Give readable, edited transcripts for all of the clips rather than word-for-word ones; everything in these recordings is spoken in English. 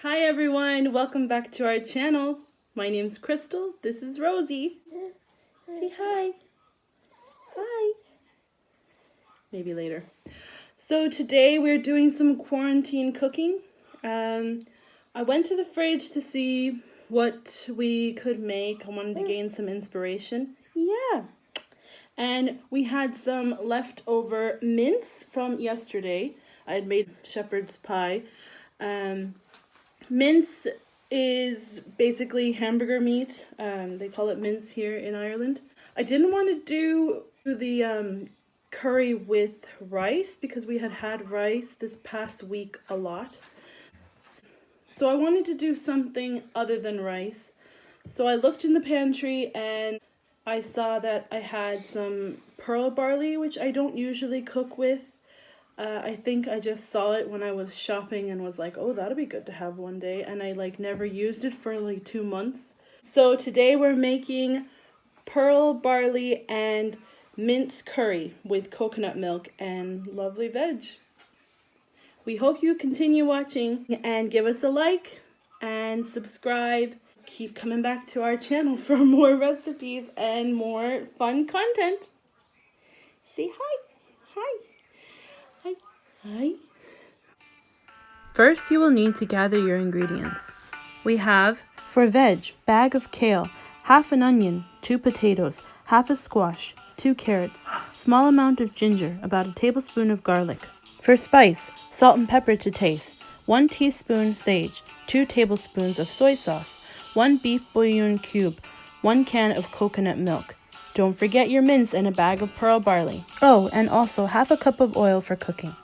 Hi everyone, welcome back to our channel. My name's Crystal, this is Rosie. Say hi. Hi. Maybe later. So today we're doing some quarantine cooking. I went to the fridge to see what we could make. I wanted to gain some inspiration. Yeah. And we had some leftover mince from yesterday. I had made shepherd's pie. Mince is basically hamburger meat. They call it mince here in Ireland. I didn't want to do the curry with rice because we had rice this past week a lot. So I wanted to do something other than rice. So I looked in the pantry and I saw that I had some pearl barley, which I don't usually cook with. I think I just saw it when I was shopping and was like, oh, that'll be good to have one day. And I never used it for 2 months. So today we're making pearl barley and mince curry with coconut milk and lovely veg. We hope you continue watching and give us a like and subscribe. Keep coming back to our channel for more recipes and more fun content. Say hi. Hi. Hi. Hi. First, you will need to gather your ingredients. We have, for veg, bag of kale, half an onion, 2 potatoes, half a squash, 2 carrots, small amount of ginger, about a tablespoon of garlic. For spice, salt and pepper to taste, 1 teaspoon sage, 2 tablespoons of soy sauce, 1 beef bouillon cube, 1 can of coconut milk. Don't forget your mince and a bag of pearl barley. Oh, and also half a cup of oil for cooking.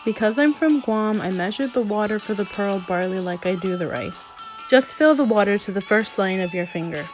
Because I'm from Guam, I measured the water for the pearl barley like I do the rice. Just fill the water to the first line of your finger.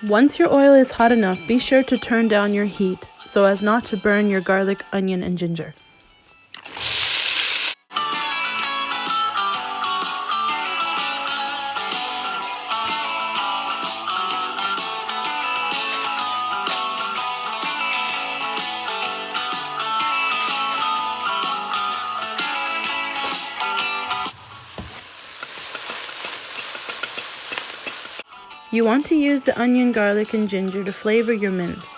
Once your oil is hot enough, be sure to turn down your heat so as not to burn your garlic, onion, and ginger. You want to use the onion, garlic, and ginger to flavor your mince.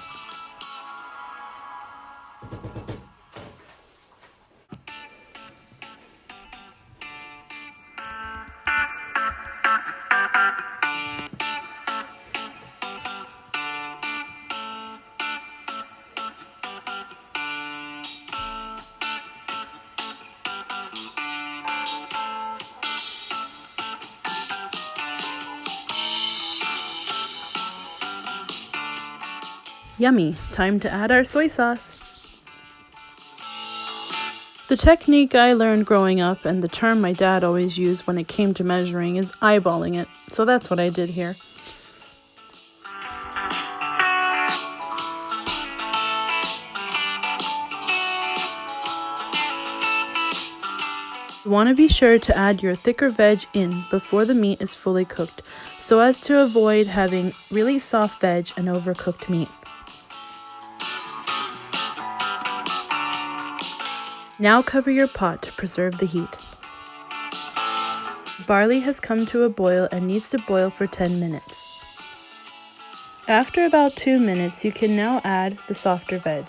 Yummy! Time to add our soy sauce. The technique I learned growing up and the term my dad always used when it came to measuring is eyeballing it, so that's what I did here. You want to be sure to add your thicker veg in before the meat is fully cooked, so as to avoid having really soft veg and overcooked meat. Now cover your pot to preserve the heat. Barley has come to a boil and needs to boil for 10 minutes. After about 2 minutes, you can now add the softer veg.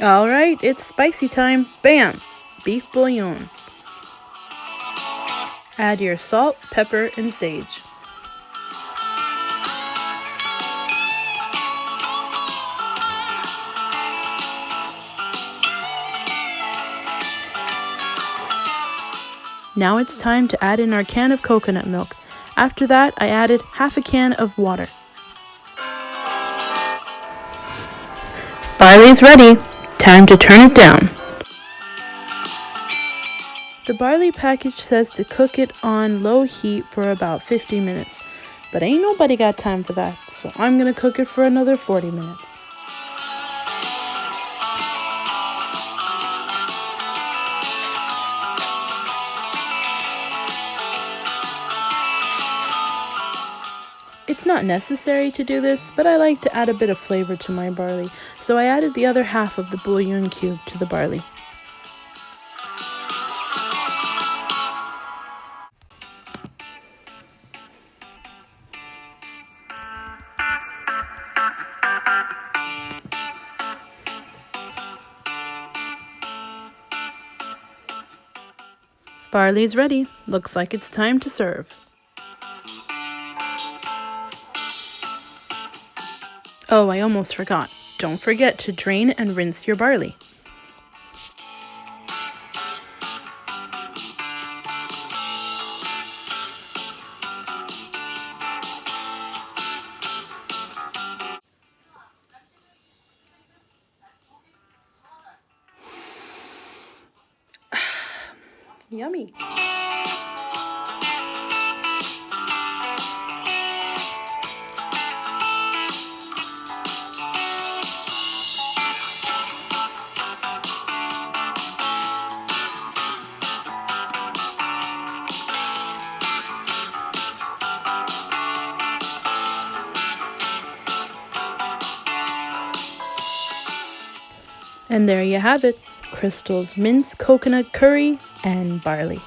Alright, it's spicy time. Bam! Beef bouillon. Add your salt, pepper, and sage. Now it's time to add in our can of coconut milk. After that, I added half a can of water. Barley's ready. Time to turn it down. The barley package says to cook it on low heat for about 50 minutes, but ain't nobody got time for that, so I'm gonna cook it for another 40 minutes. It's not necessary to do this, but I like to add a bit of flavor to my barley, so I added the other half of the bouillon cube to the barley. Barley's ready. Looks like it's time to serve. Oh, I almost forgot. Don't forget to drain and rinse your barley. Yummy. And there you have it, Crystal's mince coconut curry and barley.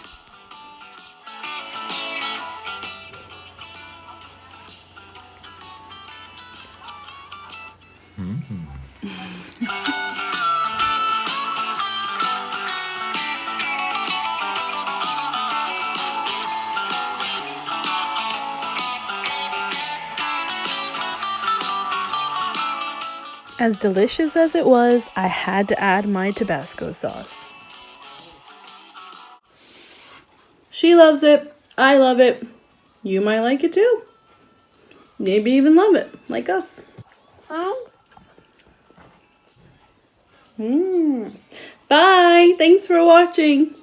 As delicious as it was, I had to add my Tabasco sauce. She loves it. I love it. You might like it too. Maybe even love it, like us. Bye. Thanks for watching.